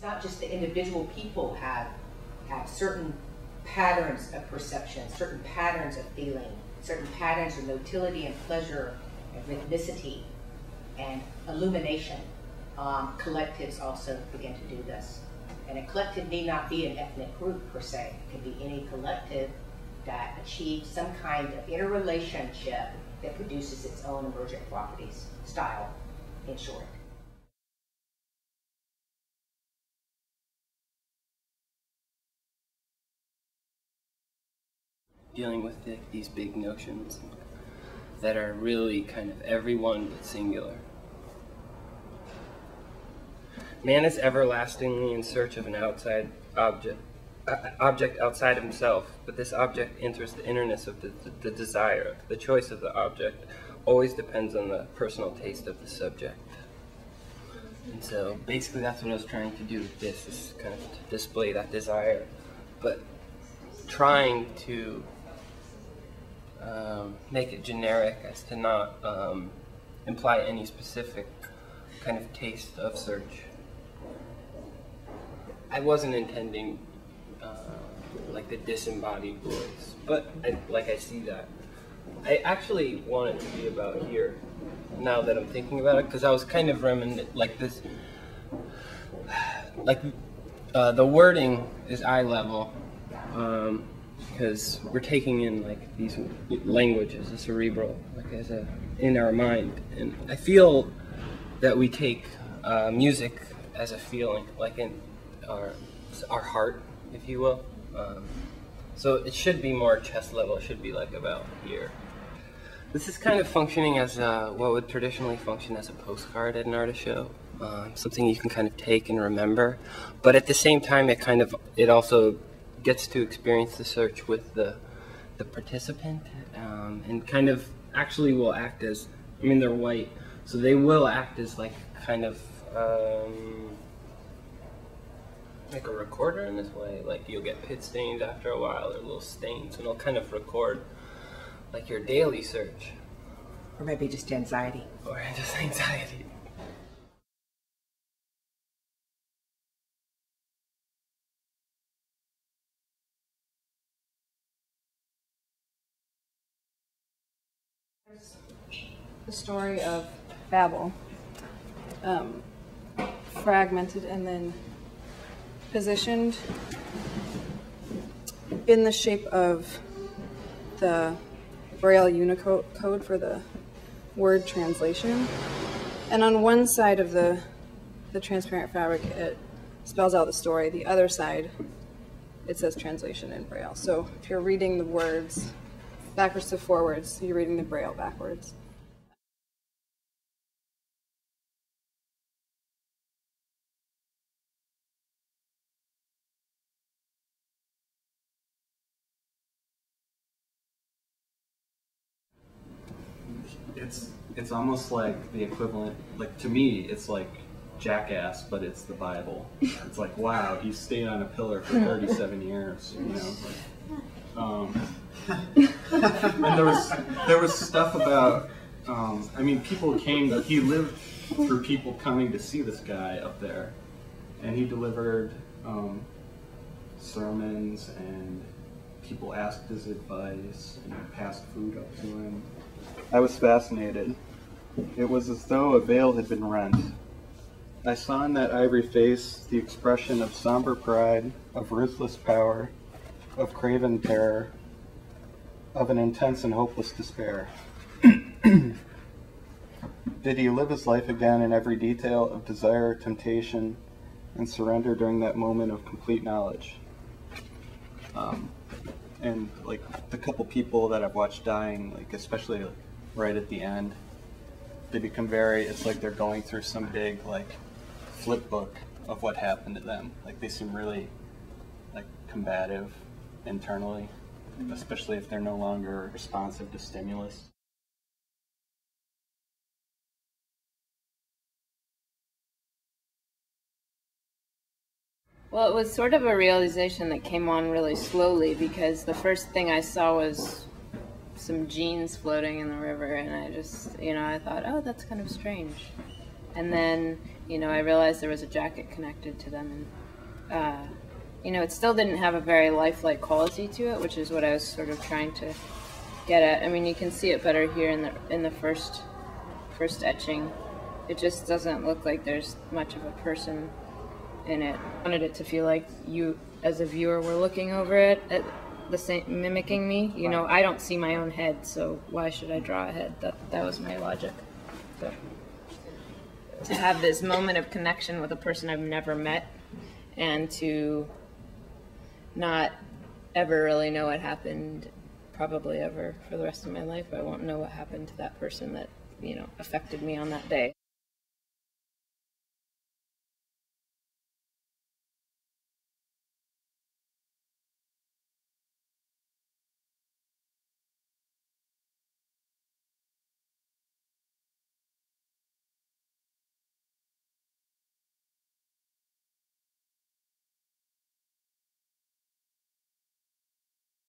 not just the individual people have certain patterns of perception, certain patterns of feeling, certain patterns of motility and pleasure and rhythmicity and illumination. Collectives also begin to do this. And a collective need not be an ethnic group per se. It can be any collective that achieves some kind of interrelationship that produces its own emergent properties, style, in short. Dealing with these big notions that are really kind of everyone but singular. Man is everlastingly in search of an outside object outside himself, but this object enters the innerness of the desire. The choice of the object always depends on the personal taste of the subject. And so basically that's what I was trying to do with this, is kind of to display that desire, but trying to make it generic as to not imply any specific kind of taste of search. I wasn't intending like the disembodied voice, but I see that. I actually want it to be about here, now that I'm thinking about it, because I was kind of like this, the wording is eye level, because we're taking in like these languages, the cerebral, like in our mind, and I feel that we take music as a feeling, like in our heart, if you will. So it should be more chest level. It should be like about here. This is kind of functioning as what would traditionally function as a postcard at an artist show, something you can kind of take and remember. But at the same time, it also gets to experience the search with the participant, and kind of actually will act as, I mean, they're white, so they will act as like kind of like a recorder in this way. Like you'll get pit stains after a while, or little stains, and it'll kind of record like your daily search. Or maybe just anxiety. Or just anxiety. The story of Babel, fragmented and then positioned in the shape of the Braille Unicode for the word translation. And on one side of the transparent fabric, it spells out the story. The other side, it says translation in Braille. So if you're reading the words backwards to forwards, you're reading the Braille backwards. It's almost like the equivalent, like to me, it's like Jackass, but it's the Bible. It's like, wow, he stayed on a pillar for 37 years, you know. And there was stuff about, I mean, people came, he lived through people coming to see this guy up there, and he delivered sermons, and people asked his advice, and passed food up to him. I was fascinated. It was as though a veil had been rent. I saw in that ivory face the expression of somber pride, of ruthless power, of craven terror, of an intense and hopeless despair. Did he live his life again in every detail of desire, temptation, and surrender during that moment of complete knowledge? And like the couple people that I've watched dying, like especially like, right at the end, they become it's like they're going through some big like flip book of what happened to them. Like they seem really like combative internally, especially if they're no longer responsive to stimulus. Well, it was sort of a realization that came on really slowly, because the first thing I saw was some jeans floating in the river, and I just, I thought, oh, that's kind of strange. And then you know, I realized there was a jacket connected to them, and you know, it still didn't have a very lifelike quality to it, which is what I was sort of trying to get at. I mean, you can see it better here in the first etching. It just doesn't look like there's much of a person in it. I wanted it to feel like you, as a viewer, were looking over it at the same, mimicking me. You know, I don't see my own head, so why should I draw a head? That was my logic. So, to have this moment of connection with a person I've never met, and to not ever really know what happened, probably ever for the rest of my life. I won't know what happened to that person that, you know, affected me on that day.